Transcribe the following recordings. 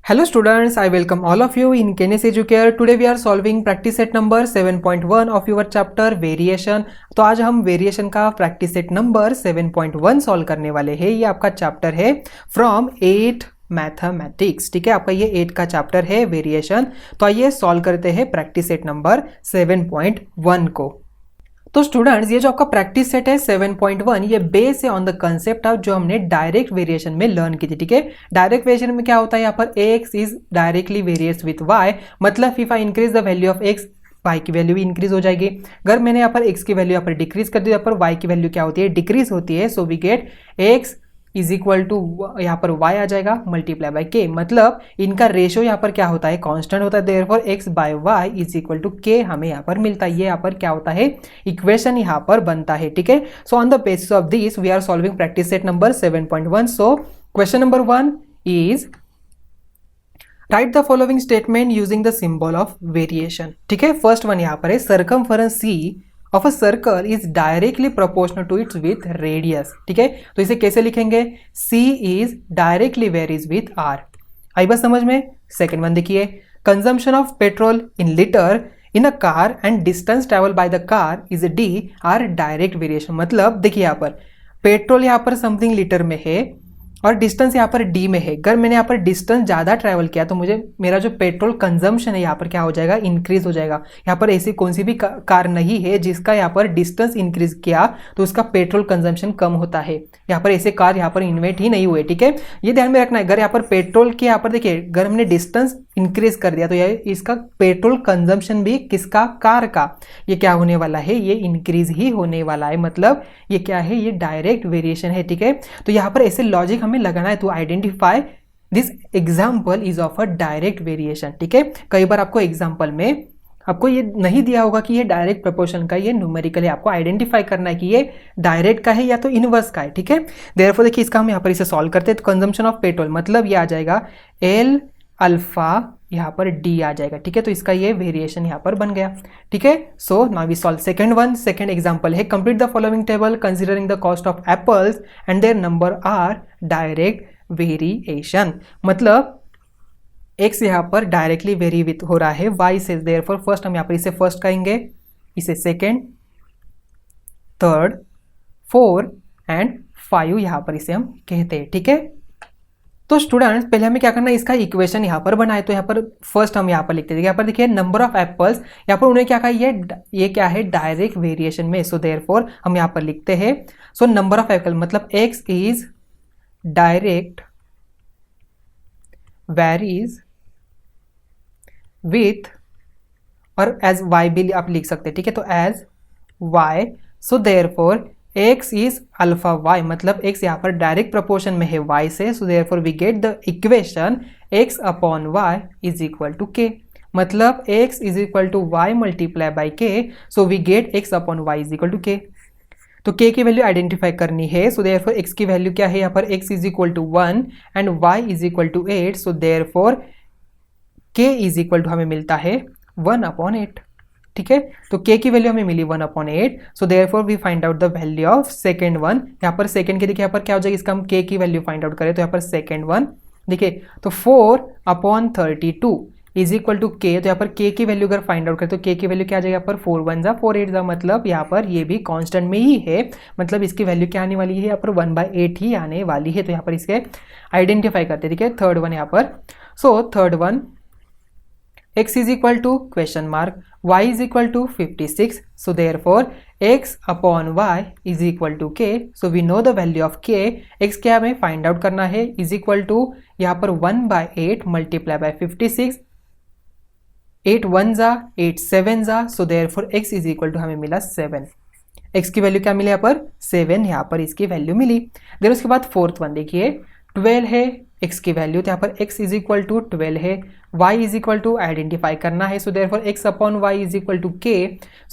Hello students, I welcome all of you in Kenes Educare. Today we are solving practice set number 7.1 of your chapter variation. तो आज हम variation का practice set number 7.1 solve करने वाले हैं। ये आपका चैप्टर है फ्रॉम 8 मैथमेटिक्स। ठीक है, आपका ये 8 का चैप्टर है वेरिएशन। तो आइए सॉल्व करते हैं प्रैक्टिस सेट नंबर 7.1 को। तो स्टूडेंट्स, ये जो आपका प्रैक्टिस सेट है 7.1, ये बेस है ऑन द कंसेप्ट ऑफ जो हमने डायरेक्ट वेरिएशन में लर्न की थी। ठीक है, डायरेक्ट वेरिएशन में क्या होता है, यहाँ पर x is directly variates with y, मतलब if I increase the value of x, y की वैल्यू भी इंक्रीज हो जाएगी। अगर मैंने यहाँ पर x की वैल्यू यहाँ पर डिक्रीज कर दी, यहाँ पर y की वैल्यू क्या होती है, डिक्रीज होती है। So we get x is equal to यहाँ पर y आ जाएगा मल्टीप्लाई बाय k, मतलब इनका रेशियो यहाँ पर क्या होता है, कांस्टेंट होता है। Therefore x by y is equal to k हमें यहाँ पर मिलता है। ये यहाँ पर क्या होता है, इक्वेशन यहाँ पर बनता है। ठीक है, so on the basis of this we are solving practice set number 7.1। So question number 1 is write the following statement using the symbol of variation. ठीक है, फर्स्ट वन यहाँ पर है circumference c of a circle is directly proportional to its with radius. ठीक है, तो इसे कैसे लिखेंगे, c is directly varies with r। आई बस समझ में। सेकेंड वन देखिए, consumption of petrol in litre in a car and distance travel by the car is d are direct variation. मतलब देखिए यहाँ पर पेट्रोल यहाँ पर समथिंग लीटर में है और डिस्टेंस यहाँ पर d में है। अगर मैंने यहाँ पर डिस्टेंस ज़्यादा ट्रैवल किया तो मुझे मेरा जो पेट्रोल कंजम्पशन है यहाँ पर क्या हो जाएगा, इंक्रीज हो जाएगा। यहाँ पर ऐसी कौन सी भी कार नहीं है जिसका यहाँ पर डिस्टेंस इंक्रीज किया तो उसका पेट्रोल कंजम्पशन कम होता है। यहाँ पर ऐसे कार यहाँ पर इन्वेंट ही नहीं हुए। ठीक है, ये ध्यान में रखना है। अगर यहाँ पर पेट्रोल के यहाँ पर देखिए, अगर हमने डिस्टेंस इंक्रीज कर दिया तो ये इसका पेट्रोल कंजम्पशन भी किसका, कार का, ये क्या होने वाला है, ये इंक्रीज ही होने वाला है। मतलब ये क्या है, ये डायरेक्ट वेरिएशन है। ठीक है, तो यहाँ पर ऐसे लॉजिक हमें लगाना है to identify this example is of a direct variation. ठीक है, कई बार आपको एग्जाम्पल में आपको ये नहीं दिया होगा कि ये डायरेक्ट प्रोपोर्शन का, ये न्यूमेरिकली आपको आइडेंटिफाई करना है कि ये डायरेक्ट का है या तो इनवर्स का है। ठीक है, देयरफॉर देखिए इसका हम यहाँ पर इसे सॉल्व करते हैं। तो कंजम्पशन ऑफ पेट्रोल मतलब ये आ जाएगा एल अल्फा, यहाँ पर डी आ जाएगा। ठीक है, तो इसका ये वेरिएशन यहाँ पर बन गया। ठीक है, so now we solve second one. Second example है complete the following table considering the cost of apples and their number are direct variation. मतलब x यहाँ पर डायरेक्टली वेरी विथ हो रहा है y से, देयरफॉर फर्स्ट हम यहाँ पर इसे फर्स्ट कहेंगे, इसे सेकेंड, थर्ड, 4 एंड 5 यहाँ पर इसे हम कहते हैं। ठीक है, तो स्टूडेंट्स पहले हमें क्या करना है, इसका इक्वेशन यहाँ पर बनाए। तो यहाँ पर फर्स्ट हम यहाँ पर लिखते हैं, यहाँ पर देखिए नंबर ऑफ एप्पल्स, यहाँ पर उन्हें क्या कहा, ये क्या है, डायरेक्ट वेरिएशन में। सो देयरफॉर हम यहाँ पर लिखते हैं, सो नंबर ऑफ एप्पल मतलब x is direct varies with, और एज y भी आप लिख सकते हैं। ठीक है, तो as y, so therefore x is alpha y, मतलब x यहाँ पर डायरेक्ट प्रोपोर्शन में है y से। So therefore we get the equation x upon y is equal to k, मतलब x is equal to y multiply by k। So we get x upon y is equal to k। तो k की value identify करनी है। So therefore x की value क्या है, यहाँ पर x is equal to 1 and y is equal to 8। So therefore k is equal to हमें मिलता है 1 अपॉन 8। ठीक है, तो k की वैल्यू हमें मिली 1 upon 8। So therefore we find out the value of second one. यहाँ पर सेकेंड के देखिए यहाँ पर क्या हो जाएगा, इसका हम k की वैल्यू फाइंड आउट करें तो यहाँ पर सेकेंड वन देखिए, तो 4 upon 32 is equal to k। तो यहाँ पर k की वैल्यू अगर फाइंड आउट करें तो k की वैल्यू क्या आ जाएगा, यहाँ पर 4 1 जा 4 8 जा, मतलब यहाँ पर ये भी कांस्टेंट में ही है, मतलब इसकी वैल्यू क्या आने वाली है, यहाँ पर 1/8 ही आने वाली है। तो यहाँ पर इसके आइडेंटिफाई करते हैं। ठीक है, थर्ड वन यहाँ पर, so third one x is equal to question mark, y is equal to 56. So therefore x upon y is equal to k. So we know the value of k. x क्या हमें find out करना है, is equal to यहाँ पर 1/8 multiply by 56, 8 1 जा 8 7 जा। So therefore x is equal to हमें मिला 7। x की वैल्यू क्या मिली यहाँ पर, 7 यहाँ पर इसकी वैल्यू मिली। देन उसके बाद फोर्थ वन देखिए 12 है x की वैल्यू, तो यहाँ पर x इज इक्वल टू 12 है, y is equal to identify करना है। So therefore x upon y is equal to k।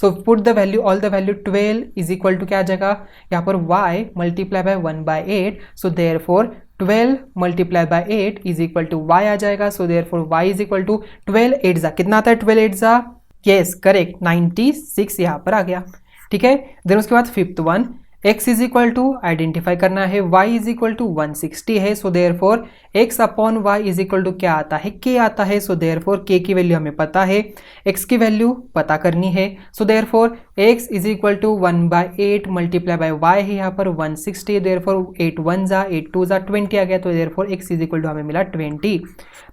So put the value, all the value, 12 is equal to क्या आ जाएगा, यहाँ पर y multiply by 1/8। So therefore 12 multiply by 8 is equal to y आ जाएगा। So therefore y is equal to 12 8 जा कितना आता है, 12 8 जा, यस करेक्ट 96 यहाँ पर आ गया। ठीक है, देन उसके बाद fifth one x is equal to identify करना है, y इज इक्वल टू 160 है, so therefore x upon y is equal to क्या आता है, k आता है, सो देयरफॉर k की वैल्यू हमें पता है, x की वैल्यू पता करनी है, so therefore x is equal to 1/8 multiply by y है यहाँ पर 160, देयरफॉर 8 1 जा 8 2 जा 20 आ गया, तो therefore x is equal to हमें मिला 20।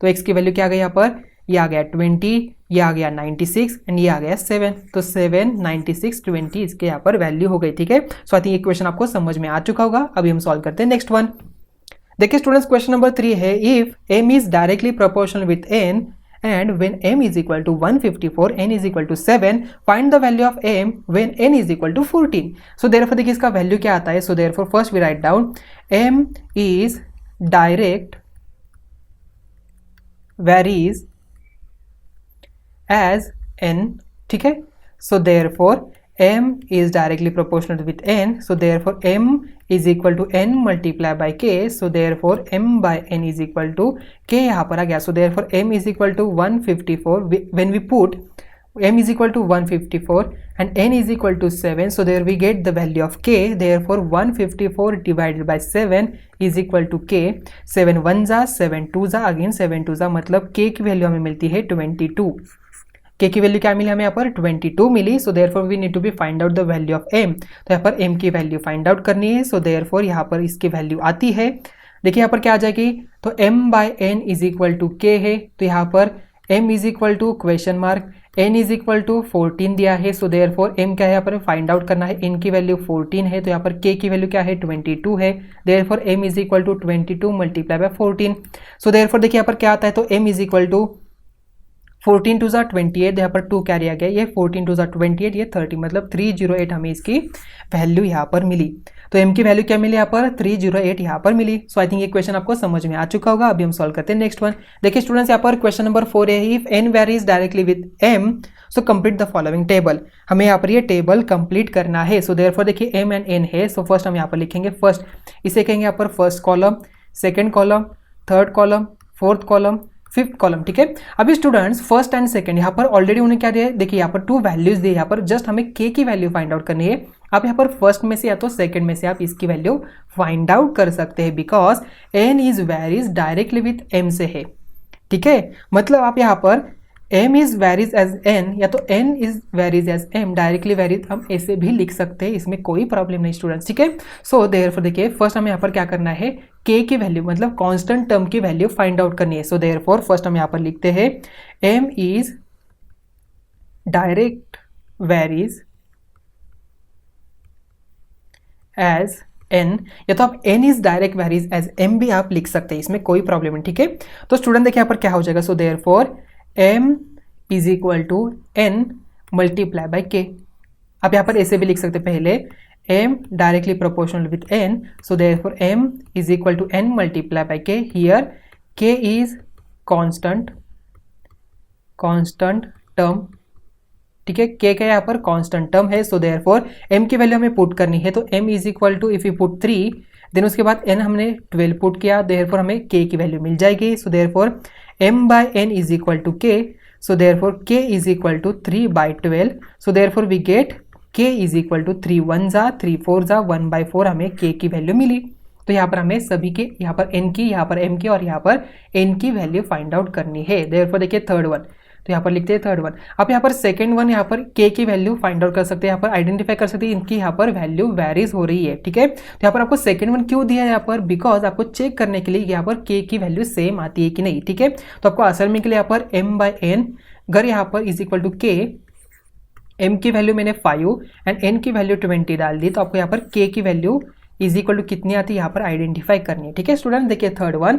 तो x की वैल्यू क्या आ गई यहाँ पर, ये आ गया 20, ये आ गया 96 एंड ये आ गया 7, तो 7 96 20 इसके यहाँ पर वैल्यू हो गई। ठीक है, सो आई थिंक ये क्वेश्चन आपको समझ में आ चुका होगा। अभी हम सॉल्व करते हैं नेक्स्ट वन। देखिए स्टूडेंट्स, क्वेश्चन नंबर 3 है, if m is directly proportional with n and when m is equal to 154 n is equal to 7 find the value of m when n is equal to 14। so therefore देखिए इसका value क्या आता है, so therefore first we write down m is direct varies as n। ठीक है, so therefore m is directly proportional with n, so therefore m is equal to n multiply by k, so therefore m by n is equal to k यहाँ पर आ गया, so therefore m is equal to 154, when we put m is equal to 154 and n is equal to 7, so there we get the value of k, therefore 154 divided by 7 is equal to k, 7 1 जा 7 2 जा again 7 2 जा, मतलब k की value हमें मिलती है 22। k की value क्या मिली हमें यहाँ पर 22 मिली, so therefore we need to be find out the value of m, तो यहाँ पर m की वैल्यू फाइंड आउट करनी है, सो देयरफॉर यहाँ पर इसकी वैल्यू आती है, देखिए यहाँ पर क्या आ जाएगी, तो m by n is equal to k है, तो यहाँ पर m is equal to question mark n is equal to 14 दिया है, सो देयरफॉर m क्या है यहाँ पर फाइंड आउट करना है, n की वैल्यू 14 है, तो यहाँ पर k की वैल्यू क्या है 22 है, therefore m is equal to 22 multiply by 14, so therefore देखिए यहाँ पर क्या आता है, तो m इज इक्वल टू 14 टू ज़ा 28, यहाँ पर 2 कैरी आ गया, ये 14 टू ज़ा 28, ये 30, मतलब 308 हमें इसकी वैल्यू यहाँ पर मिली। तो m की वैल्यू क्या मिली यहाँ पर 308 यहाँ पर मिली। सो आई थिंक ये क्वेश्चन आपको समझ में आ चुका होगा। अभी हम सॉल्व करते हैं नेक्स्ट वन। देखिए स्टूडेंट्स, यहाँ पर क्वेश्चन नंबर 4 है, if n varies directly with m so complete the following table. हमें यहाँ पर ये टेबल कंप्लीट करना है। सो देयरफॉर देखिए m एंड n है, सो फर्स्ट हम यहाँ पर लिखेंगे, फर्स्ट इसे कहेंगे यहाँ पर first column, second column, third column, fourth column, fifth column. ठीक है, अभी स्टूडेंट्स फर्स्ट एंड सेकंड यहाँ पर ऑलरेडी उन्हें क्या दिया है, देखिए यहाँ पर 2 वैल्यूज दी है, यहाँ पर जस्ट हमें k की वैल्यू फाइंड आउट करनी है। आप यहाँ पर फर्स्ट में से या तो सेकंड में से आप इसकी वैल्यू फाइंड आउट कर सकते हैं, because n is varies directly with m से है। ठीक है, मतलब आप यहाँ पर m is varies as n या तो n is varies as m, directly varies हम ऐसे भी लिख सकते हैं, इसमें कोई प्रॉब्लम नहीं स्टूडेंट्स। ठीक है, सो देयरफॉर देखिए फर्स्ट हमें यहाँ पर क्या करना है, k की वैल्यू मतलब कांस्टेंट टर्म की वैल्यू फाइंड आउट करनी है। सो देयरफॉर फर्स्ट हम यहाँ पर लिखते हैं m is direct varies as n, या तो आप n is direct varies as m भी आप लिख सकते हैं, इसमें कोई प्रॉब्लम नहीं। ठीक है, तो स्टूडेंट देखिए यहाँ पर क्या हो जाएगा, so therefore m is equal to n multiply by k। आप यहाँ पर ऐसे भी लिख सकते हैं, पहले m directly proportional with n, so therefore m is equal to n multiply by k। Here k is constant term. ठीक है, k का यहाँ पर कांस्टेंट टर्म है, सो देयरफॉर m की वैल्यू हमें पुट करनी है, तो m is equal to if you put 3 then उसके बाद n हमने 12 पुट किया, देयरफॉर हमें k की वैल्यू मिल जाएगी। So therefore m by n is equal to k, so therefore k is equal to 3/12, so therefore we get k is equal to 3 1 जा 3 4 जा 1/4 हमें k की वैल्यू मिली। तो यहाँ पर हमें सभी के यहाँ पर n की, यहाँ पर m की और यहाँ पर n की वैल्यू फाइंड आउट करनी है। देयरफॉर देखिए थर्ड वन, तो यहाँ पर लिखते हैं थर्ड वन। आप यहाँ पर सेकंड वन यहाँ पर k की वैल्यू फाइंड आउट कर सकते हैं, यहाँ पर आइडेंटिफाई कर सकते हैं इनकी यहाँ पर वैल्यू वेरीज हो रही है। ठीक है, तो यहाँ पर आपको सेकंड वन क्यों दिया है यहाँ पर, बिकॉज आपको चेक करने के लिए यहाँ पर k की वैल्यू सेम आती है कि नहीं। ठीक है, तो आपको आंसर में के लिए यहाँ पर m बाय n अगर यहाँ पर is equal to k, m की वैल्यू मैंने 5 एंड n की वैल्यू 20 डाल दी, तो आपको यहाँ पर k की वैल्यू इज इक्वल टू कितनी आती है यहाँ पर आइडेंटिफाई करनी है। ठीक है स्टूडेंट, देखिए थर्ड वन,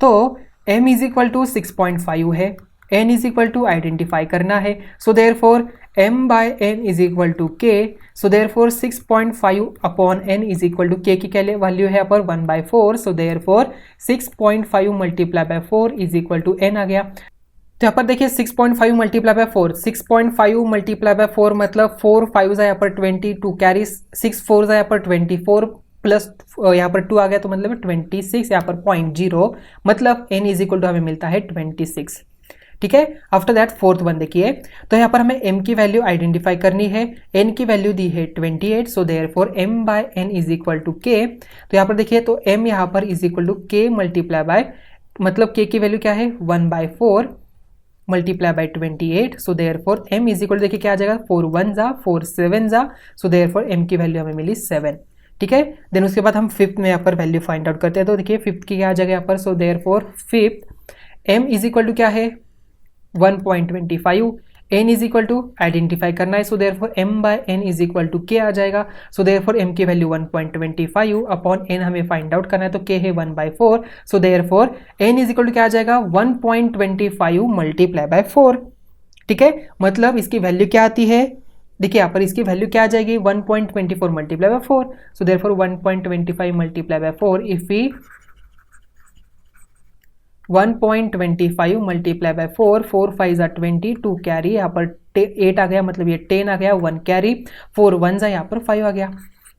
तो m इज इक्वल टू 6.5 है, n is equal to identify करना है, so therefore m by n is equal to k, so therefore 6.5 upon n is equal to k की क्या वैल्यू है यहाँ पर 1/4, so therefore 6.5 multiply by 4 is equal to n आ गया। तो यहाँ पर देखिए 6.5 मल्टीप्लाई बाय 4, 6.5 मल्टीप्लाई बाय 4 मतलब 4 5 यहाँ पर 20, 2 कैरी 6 4 यहाँ पर 24 प्लस यहाँ पर 2 आ गया, तो मतलब 26 यहाँ पर 0.0, मतलब n इज इक्वल टू हमें मिलता है 26। ठीक है। आफ्टर दैट फोर्थ वन देखिए, तो यहाँ पर हमें m की वैल्यू आइडेंटिफाई करनी है। n की वैल्यू दी है 28, so therefore m by n is equal to k। तो यहाँ पर देखिए, तो m यहाँ पर is equal to k multiply by, मतलब k की वैल्यू क्या है 1/4 multiply by 28, so therefore m is equal, देखिए क्या आ जाएगा 4 1 जा 4 7 जा, सो देयरफॉर m की वैल्यू हमें मिली 7। ठीक है, देन उसके बाद हम फिफ्थ में यहाँ पर वैल्यू फाइंड आउट करते हैं। तो देखिए फिफ्थ की क्या आ जाएगा यहाँ पर, so therefore fifth m is equal to क्या है 1.25, n is equal to identify करना है, so therefore m by n is equal to k आ जाएगा। सो देयरफॉर m की वैल्यू 1.25 अपॉन n हमें फाइंड आउट करना है, तो k है 1/4, so therefore n is equal to क्या आ जाएगा 1.25 मल्टीप्लाई बाय 4। ठीक है, मतलब इसकी वैल्यू क्या आती है, देखिए यहाँ पर इसकी वैल्यू क्या आ जाएगी 1.24 multiply by 4, so therefore 1.25 multiply by 4, if we 1.25 multiply by 4, 4 5 जा 20, 2 कैरी, यहाँ पर 8 आ गया, मतलब ये 10 आ गया, 1 कैरी, 4 1 जा यहाँ पर 5 आ गया।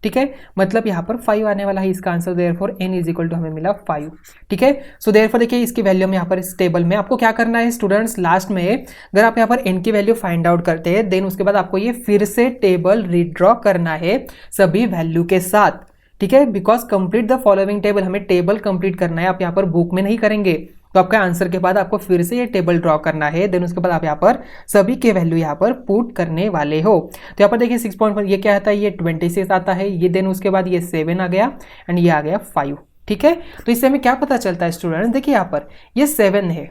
ठीक है, मतलब यहाँ पर 5 आने वाला है इसका answer, therefore n is equal to हमें मिला 5। ठीक है, सो देयरफॉर देखिए इसकी वैल्यू में यहाँ पर इस टेबल में आपको क्या करना है स्टूडेंट्स, लास्ट में अगर आप यहाँ पर n की वैल्यू फाइंड आउट करते हैं, देन उसके बाद आपको ये फिर से टेबल रीड्रॉ करना है सभी वैल्यू के साथ। ठीक है, because complete the following table, हमें टेबल कंप्लीट करना है, आप यहाँ पर बुक में नहीं करेंगे, तो आपका आंसर के बाद आपको फिर से ये टेबल ड्रॉ करना है, देन उसके बाद आप यहाँ पर सभी के वैल्यू यहाँ पर पुट करने वाले हो। तो यहाँ पर देखिए 6.1 ये क्या आता है, ये 26 आता है, ये देन उसके बाद ये 7 आ गया एंड ये आ गया 5। ठीक है, तो इससे हमें क्या पता चलता है स्टूडेंट्स, देखिए यहाँ पर ये 7 है,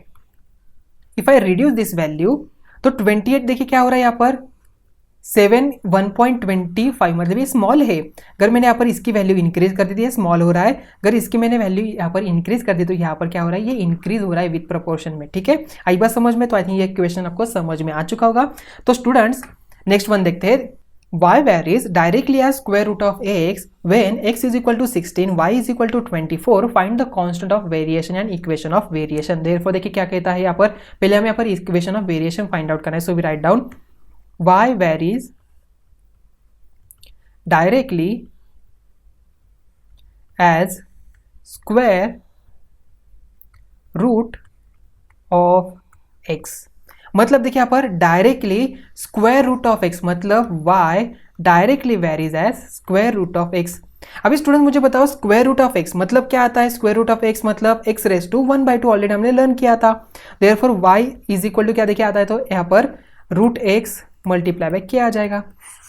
if I reduce this value तो 28, देखिए क्या हो रहा है यहाँ पर 7 1.25, मतलब ये स्मॉल है। अगर मैंने यहाँ पर इसकी वैल्यू इंक्रीज कर दी थी, ये स्मॉल हो रहा है, अगर इसकी मैंने वैल्यू यहाँ पर इंक्रीज कर दी तो यहाँ पर क्या हो रहा है, ये इंक्रीज हो रहा है विद प्रोपोर्शन में। ठीक है, आई बात समझ में, तो आई थिंक ये क्वेश्चन आपको समझ में आ चुका होगा। तो स्टूडेंट्स नेक्स्ट वन देखते हैं, y varies directly as square root of x when x is equal to 16, y is equal to 24, find the constant of variation and equation of variation। therefore देखिए क्या कहता है यहाँ पर, पहले हमें यहाँ पर equation of variation find out करना है, so we write down y varies directly as square root of x, मतलब देखिए यहाँ पर directly square root of x, मतलब y directly varies as square root of x। अभी स्टूडेंट मुझे बताओ स्क्वायर रूट ऑफ x मतलब क्या आता है, स्क्वायर रूट ऑफ x मतलब x रेज टू 1/2, ऑलरेडी हमने लर्न किया था। Therefore y is equal to क्या देखिए आता है, तो यहाँ पर रूट x मल्टीप्लाई बाय क्या आ जाएगा।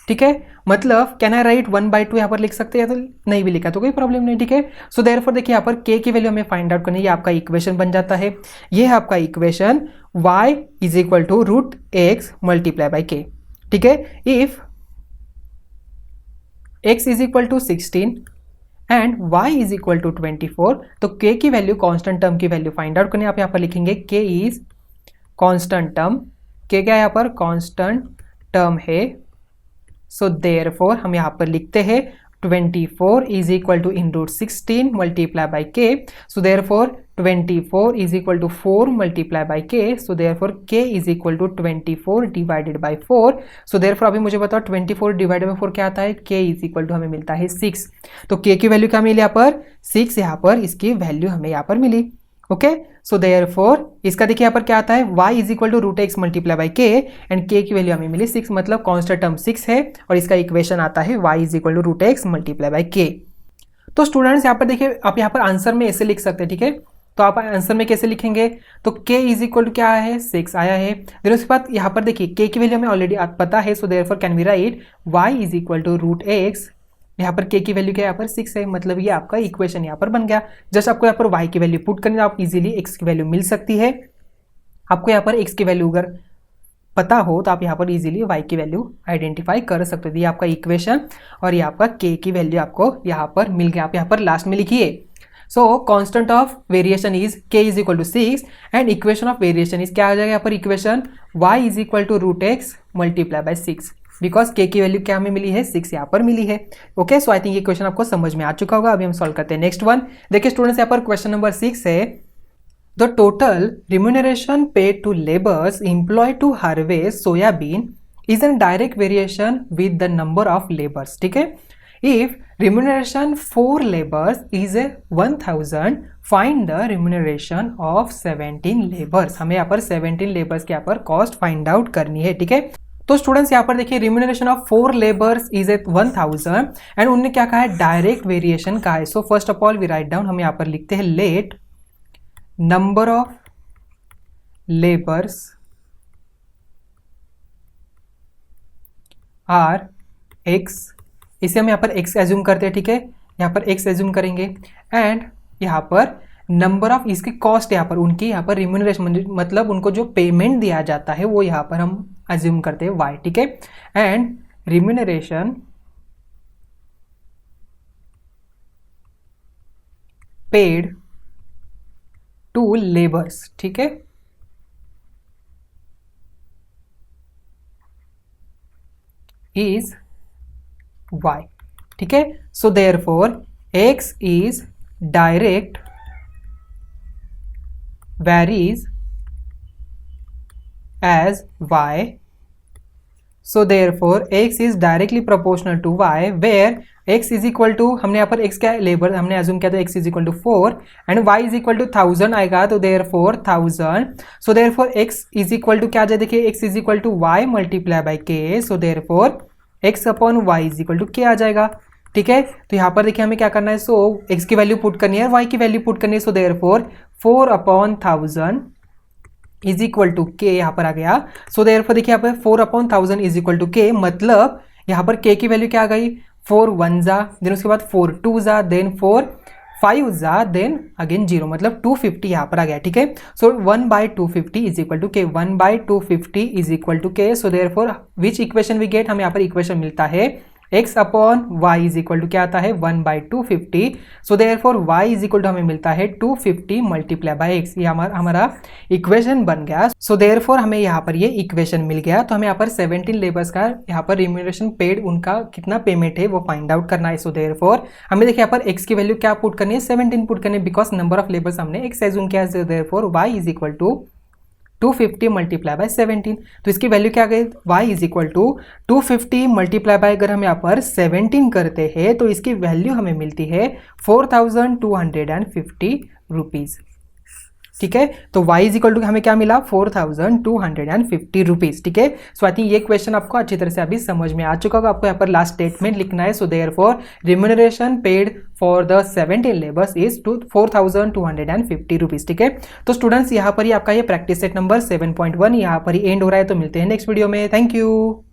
ठीक है, मतलब कैन आई राइट 1/2 यहाँ पर लिख सकते हैं, तो नहीं भी लिखा तो कोई प्रॉब्लम नहीं। ठीक है, सो देयरफॉर देखिए यहाँ पर k की वैल्यू हमें फाइंड आउट करनी है, ये आपका इक्वेशन बन जाता है, ये है आपका equation y is equal to root x multiply by k। ठीक है, if x is equal to 16 and y is equal to 24, तो k की वैल्यू कॉन्स्टेंट टर्म की वैल्यू फाइंड आउट करनी है। आप यहाँ पर लिखेंगे k is constant term, k क्या है यहाँ पर कॉन्स्टेंट टर्म है, सो देयरफॉर हम यहाँ पर लिखते हैं 24 is equal to in root 16 multiply by k, so therefore 24 is equal to 4 multiply by k, so therefore k is equal to 24 divided by 4। So therefore अभी मुझे बताओ 24 डिवाइडेड बाय 4 क्या आता है, k इज इक्वल टू हमें मिलता है 6, तो k की वैल्यू क्या मिली यहाँ पर 6, यहाँ पर इसकी वैल्यू हमें यहाँ पर मिली। ओके, सो देयरफॉर इसका देखिए यहाँ पर क्या आता है, y is equal to root x multiply by k and k की वैल्यू हमें मिली 6, मतलब कॉन्स्टेंट टर्म 6 है और इसका इक्वेशन आता है y is equal to root x multiply by k. तो स्टूडेंट्स यहाँ पर देखिए आप यहाँ पर आंसर में ऐसे लिख सकते हैं। ठीक है, तो आप आंसर में कैसे लिखेंगे, तो k इज इक्वल टू क्या है 6 आया है, फिर उसके बाद यहाँ पर देखिए k की वैल्यू हमें ऑलरेडी पता है, so therefore can we write y is equal to root x, यहाँ पर k की वैल्यू क्या है यहाँ पर 6 है, मतलब ये आपका इक्वेशन यहाँ पर बन गया। जस्ट आपको यहाँ पर y की वैल्यू पुट करनी है, आप इजीली x की वैल्यू मिल सकती है। आपको यहाँ पर x की वैल्यू अगर पता हो तो आप यहाँ पर इजीली y की वैल्यू आइडेंटिफाई कर सकते हो। ये आपका इक्वेशन और ये आपका k की वैल्यू आपको यहाँ पर मिल गया। आप यहाँ पर लास्ट में लिखिए, so constant of variation is k is equal to 6 and equation of variation is क्या आ जाएगा यहाँ पर equation y is equal to root x multiply by 6, because k की वैल्यू क्या हमें मिली है 6 यहाँ पर मिली है। ओके, सो आई थिंक ये क्वेश्चन आपको समझ में आ चुका होगा। अभी हम सॉल्व करते हैं नेक्स्ट वन। देखिए स्टूडेंट्स यहाँ पर क्वेश्चन नंबर 6 है, the total remuneration paid to labours employed to harvest soybean is an direct variation with the number of labours. ठीक है, if remuneration for labours is 1000, find the remuneration of 17 labours. हमें यहाँ पर 17 labours के यहाँ पर cost find out करनी है, ठीक है। तो स्टूडेंट्स यहाँ पर देखिए remuneration of 4 labours is 1000 and उन्होंने क्या कहा है, डायरेक्ट वेरिएशन कहा है। So first of all we write down, हम यहाँ पर लिखते हैं let number of labours are x, इसे हम यहाँ पर x एज्यूम करते हैं, ठीक है। यहाँ पर x एज्यूम करेंगे एंड यहाँ पर नंबर ऑफ इसकी कॉस्ट, यहाँ पर उनकी यहाँ पर रिम्यूनरेशन मतलब उनको जो पेमेंट दिया जाता है वो यहाँ पर हम एज्यूम करते हैं y, ठीक है। And remuneration paid to labours, ठीक है, इज y, ठीक है। So therefore x is direct varies as y, so therefore x is directly proportional to y where x is equal to, हमने यहाँ पर x क्या लेबर हमने एज्यूम किया तो x is equal to 4 and y is equal to 1000 आएगा, तो therefore 1000, so therefore x is equal to क्या आ जाए, देखिए x is equal to y multiply by k, so therefore x upon y is equal to k आ जाएगा, ठीक है। तो यहाँ पर देखिए हमें क्या करना है, सो x की वैल्यू पुट करनी है, y की वैल्यू पुट करनी है, so therefore 4 upon 1000 is equal to k यहाँ पर आ गया। सो देयरफॉर देखिए यहाँ पर 4 upon 1000 is equal to k, मतलब यहाँ पर k की वैल्यू क्या आ गई, 4 1 जा, देन उसके बाद 4 2 जा, देन 4 5 जा, देन अगेन 0, मतलब 250 यहाँ पर आ गया, ठीक है। So 1/250 is equal to k, 1/250 is equal to k, so therefore which equation we get, हमें यहाँ पर इक्वेशन मिलता है x upon y is equal to क्या आता है 1/250, so therefore y is equal to हमें मिलता है 250 मल्टीप्लाई बाय x, ये हमारा इक्वेशन बन गया। सो देयरफॉर हमें यहाँ पर ये इक्वेशन मिल गया। तो हमें यहाँ पर 17 लेबर्स का यहाँ पर रिम्यूनरेशन पेड उनका कितना पेमेंट है वो फाइंड आउट करना है। सो देयरफॉर हमें देखिए यहाँ पर x की वैल्यू क्या पुट करनी है, 17 पुट करनी है, बिकॉज नंबर ऑफ लेबर्स हमने x एज्यूम किया है। So therefore y is equal to 250 multiply by 17, तो इसकी वैल्यू क्या आ गई, y is equal to 250 multiply by, अगर हम यहाँ पर 17 करते हैं तो इसकी वैल्यू हमें मिलती है 4250 रुपीज़, ठीक है। तो y इज इक्वल टू हमें क्या मिला 4250 रुपीज़, ठीक है। सो आई थिंक ये क्वेश्चन आपको अच्छी तरह से अभी समझ में आ चुका होगा। आपको यहाँ पर लास्ट स्टेटमेंट लिखना है। So therefore remuneration paid for the 17 labours is 4250 rupees, ठीक है। तो स्टूडेंट्स यहाँ पर ही आपका ये प्रैक्टिस सेट नंबर 7.1 यहाँ पर ही एंड हो रहा है। तो मिलते हैं नेक्स्ट वीडियो में। Thank you.